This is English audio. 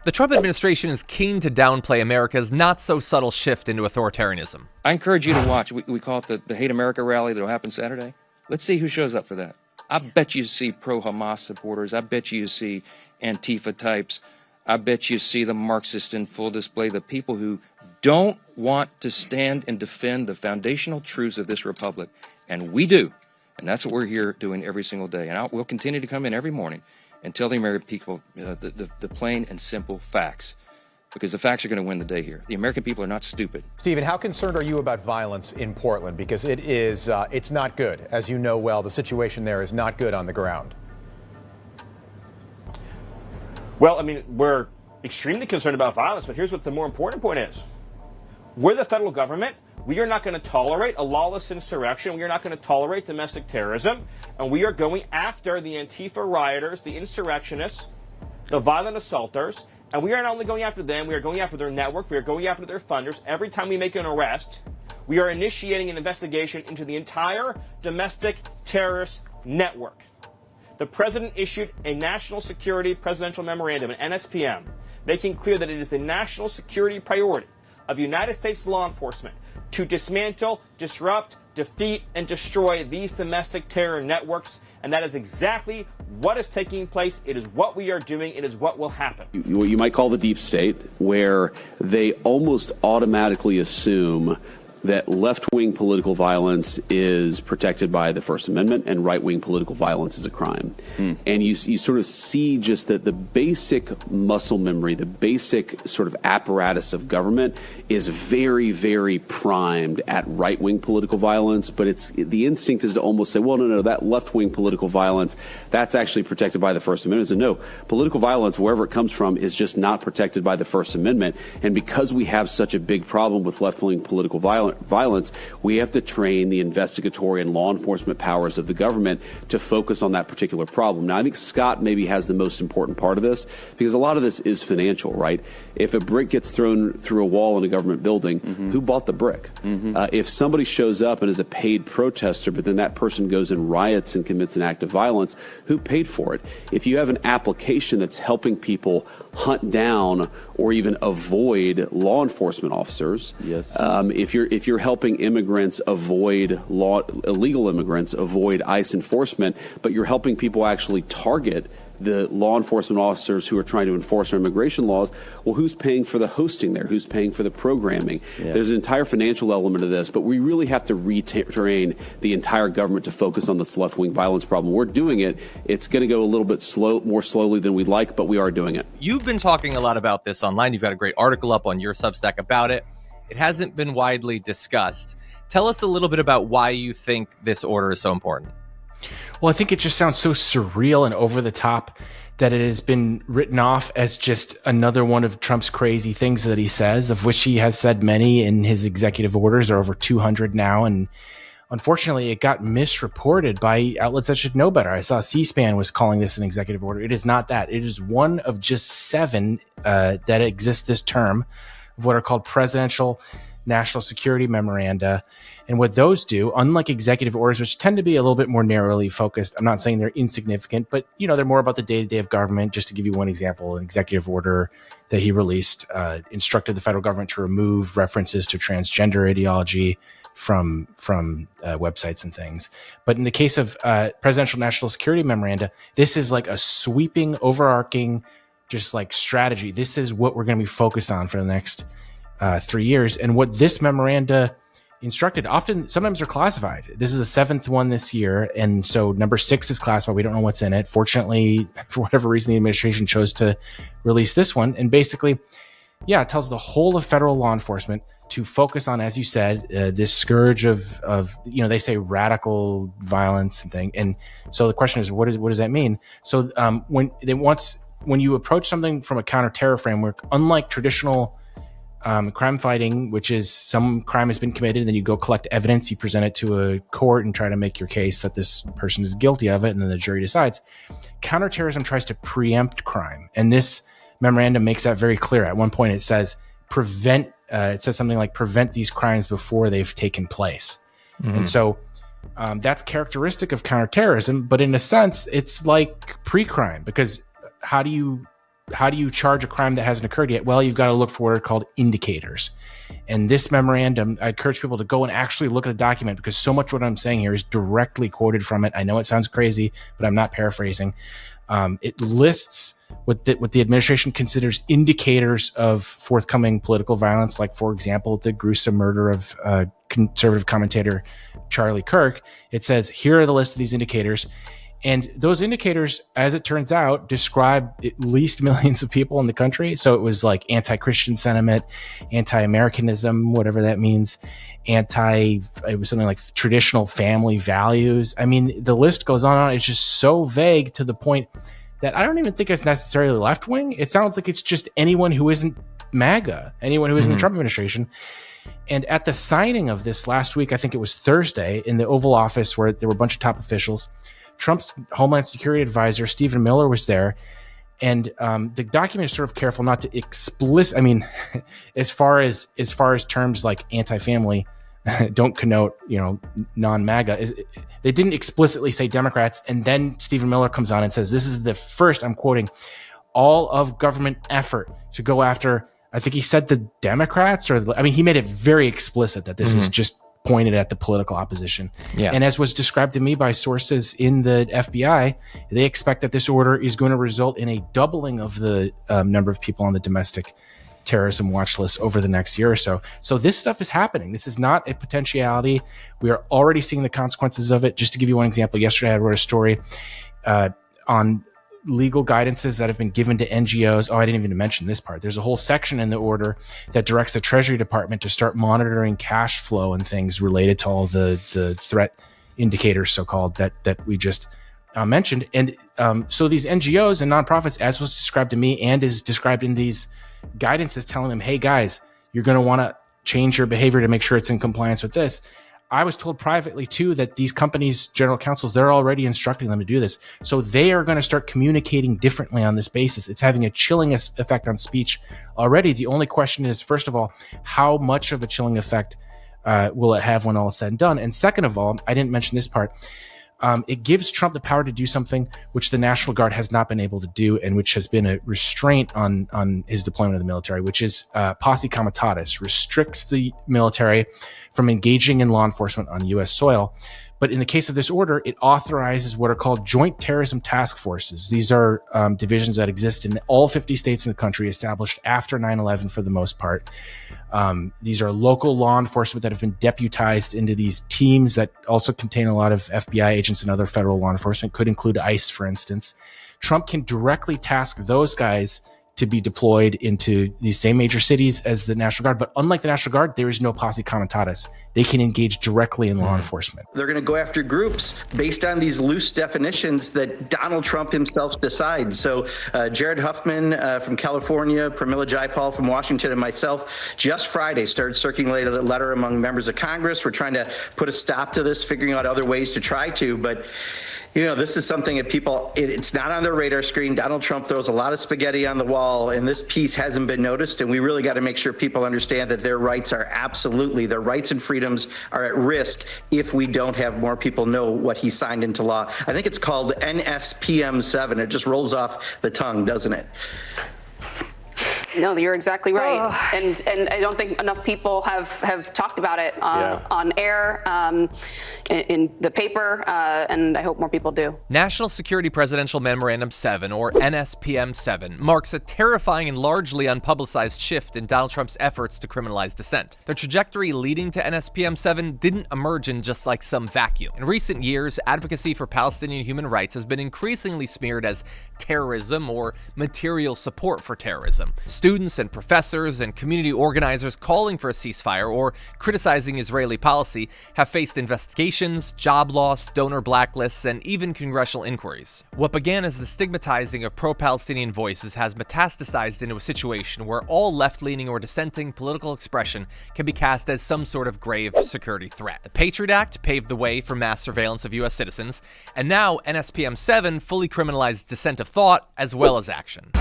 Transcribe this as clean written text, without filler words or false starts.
The Trump administration is keen to downplay America's not-so-subtle shift into authoritarianism. I encourage you to watch. We call it the Hate America rally that will happen Saturday. Let's see who shows up for that. I bet you see pro-Hamas supporters. I bet you see Antifa types. I bet you see the Marxists in full display, the people who don't want to stand and defend the foundational truths of this republic. And we do. And that's what we're here doing every single day. And we'll continue to come in every morning and tell the American people the plain and simple facts, because the facts are going to win the day here. The American people are not stupid. Stephen, how concerned are you about violence in Portland? Because it's not good. As you know well, the situation there is not good on the ground. Well, I mean, we're extremely concerned about violence, but here's what the more important point is. We're the federal government. We are not going to tolerate a lawless insurrection. We are not going to tolerate domestic terrorism. And we are going after the Antifa rioters, the insurrectionists, the violent assaulters. And we are not only going after them, we are going after their network. We are going after their funders. Every time we make an arrest, we are initiating an investigation into the entire domestic terrorist network. The president issued a National Security Presidential Memorandum, an NSPM, making clear that it is the national security priority of United States law enforcement to dismantle, disrupt, defeat, and destroy these domestic terror networks. And that is exactly what is taking place. It is what we are doing. It is what will happen. What you might call the deep state, where they almost automatically assume that left-wing political violence is protected by the First Amendment and right-wing political violence is a crime. And you sort of see just that the basic muscle memory, the basic sort of apparatus of government is very, very primed at right-wing political violence, but the instinct is to almost say, well, no, that left-wing political violence, that's actually protected by the First Amendment. So no, political violence, wherever it comes from, is just not protected by the First Amendment. And because we have such a big problem with left-wing political violence, we have to train the investigatory and law enforcement powers of the government to focus on that particular problem. Now, I think Scott maybe has the most important part of this, because a lot of this is financial, right? If a brick gets thrown through a wall in a government building, who bought the brick? If somebody shows up and is a paid protester, but then that person goes and riots and commits an act of violence, who paid for it? If you have an application that's helping people hunt down or even avoid law enforcement officers, if you're helping immigrants avoid illegal immigrants avoid ICE enforcement, but you're helping people actually target the law enforcement officers who are trying to enforce our immigration laws, well, who's paying for the hosting there? Who's paying for the programming? There's an entire financial element of this, but we really have to retrain the entire government to focus on this left-wing violence problem. We're doing it. It's going to go a little bit more slowly than we'd like, but we are doing it. You've been talking a lot about this online. You've got a great article up on your Substack about it. It hasn't been widely discussed. Tell us a little bit about why you think this order is so important. Well, I think it just sounds so surreal and over the top that it has been written off as just another one of Trump's crazy things that he says, of which he has said many in his executive orders. There are over 200 now. And unfortunately, it got misreported by outlets that should know better. I saw C-SPAN was calling this an executive order. It is not that. It is one of just 7 that exist this term of what are called presidential national security memoranda. And what those do, unlike executive orders, which tend to be a little bit more narrowly focused, I'm not saying they're insignificant, but they're more about the day-to-day of government. Just to give you one example, an executive order that he released instructed the federal government to remove references to transgender ideology from websites and things. But in the case of presidential national security memoranda, this is like a sweeping, overarching, just like strategy. This is what we're going to be focused on for the next 3 years. And what this memoranda instructed, sometimes they're classified. This is the 7th one this year, and so number 6 is classified. We don't know what's in it. Fortunately, for whatever reason, the administration chose to release this one, and basically, it tells the whole of federal law enforcement to focus on, as you said, this scourge of they say radical violence and thing. And so the question is, what does that mean? So when you approach something from a counter-terror framework, unlike traditional crime fighting, which is some crime has been committed, and then you go collect evidence, you present it to a court and try to make your case that this person is guilty of it, and then the jury decides. Counterterrorism tries to preempt crime, and this memorandum makes that very clear. At one point, it says it says something like prevent these crimes before they've taken place. And so that's characteristic of counterterrorism, but in a sense, it's like pre-crime, because how do you how do you charge a crime that hasn't occurred yet? Well, you've got to look for what are called indicators. And this memorandum, I encourage people to go and actually look at the document, because so much what I'm saying here is directly quoted from it. I know it sounds crazy, but I'm not paraphrasing. It lists what the administration considers indicators of forthcoming political violence, like, for example, the gruesome murder of conservative commentator Charlie Kirk. It says, here are the list of these indicators. And those indicators, as it turns out, describe at least millions of people in the country. So it was like anti-Christian sentiment, anti-Americanism, whatever that means, it was something like traditional family values. I mean, the list goes on. It's just so vague to the point that I don't even think it's necessarily left-wing. It sounds like it's just anyone who isn't MAGA, anyone who isn't the Trump administration. And at the signing of this last week, I think it was Thursday, in the Oval Office, where there were a bunch of top officials, Trump's Homeland Security advisor, Stephen Miller, was there. And the document is sort of careful not to as far as terms like anti-family don't connote, non-MAGA. They didn't explicitly say Democrats. And then Stephen Miller comes on and says, this is the first, I'm quoting, all of government effort to go after, I think he said the Democrats, he made it very explicit that this is just pointed at the political opposition. Yeah. And as was described to me by sources in the FBI, they expect that this order is going to result in a doubling of the number of people on the domestic terrorism watch list over the next year or so. So this stuff is happening. This is not a potentiality. We are already seeing the consequences of it. Just to give you one example, yesterday I wrote a story on legal guidances that have been given to NGOs. Oh, I didn't even mention this part. There's a whole section in the order that directs the Treasury Department to start monitoring cash flow and things related to all the threat indicators, so-called, that we just mentioned. And so these NGOs and nonprofits, as was described to me and is described in these guidances, telling them, hey guys, you're going to want to change your behavior to make sure it's in compliance with this. I was told privately too that these companies' general counsels, they're already instructing them to do this. So they are going to start communicating differently on this basis. It's having a chilling effect on speech already. The only question is, first of all, how much of a chilling effect will it have when all is said and done? And second of all, I didn't mention this part. It gives Trump the power to do something which the National Guard has not been able to do, and which has been a restraint on his deployment of the military, which is posse comitatus, restricts the military from engaging in law enforcement on U.S. soil. But in the case of this order, it authorizes what are called joint terrorism task forces. These are divisions that exist in all 50 states in the country, established after 9/11 for the most part. These are local law enforcement that have been deputized into these teams that also contain a lot of FBI agents and other federal law enforcement, could include ICE, for instance. Trump can directly task those guys to be deployed into these same major cities as the National Guard. But unlike the National Guard, there is no posse comitatus. They can engage directly in law enforcement. They're going to go after groups based on these loose definitions that Donald Trump himself decides. So Jared Huffman from California, Pramila Jayapal from Washington, and myself just Friday started circulating a letter among members of Congress. We're trying to put a stop to this, figuring out other ways to try to. But this is something that it's not on their radar screen. Donald Trump throws a lot of spaghetti on the wall, and this piece hasn't been noticed. And we really got to make sure people understand that their rights and freedoms are at risk if we don't have more people know what he signed into law. I think it's called NSPM 7. It just rolls off the tongue, doesn't it? No, you're exactly right. And I don't think enough people have talked about it on air, in the paper, and I hope more people do. National Security Presidential Memorandum 7, or NSPM 7, marks a terrifying and largely unpublicized shift in Donald Trump's efforts to criminalize dissent. The trajectory leading to NSPM 7 didn't emerge in just like some vacuum. In recent years, advocacy for Palestinian human rights has been increasingly smeared as terrorism or material support for terrorism. Students and professors and community organizers calling for a ceasefire or criticizing Israeli policy have faced investigations, job loss, donor blacklists, and even congressional inquiries. What began as the stigmatizing of pro-Palestinian voices has metastasized into a situation where all left-leaning or dissenting political expression can be cast as some sort of grave security threat. The Patriot Act paved the way for mass surveillance of U.S. citizens, and now NSPM 7 fully criminalized dissent of thought as well as action.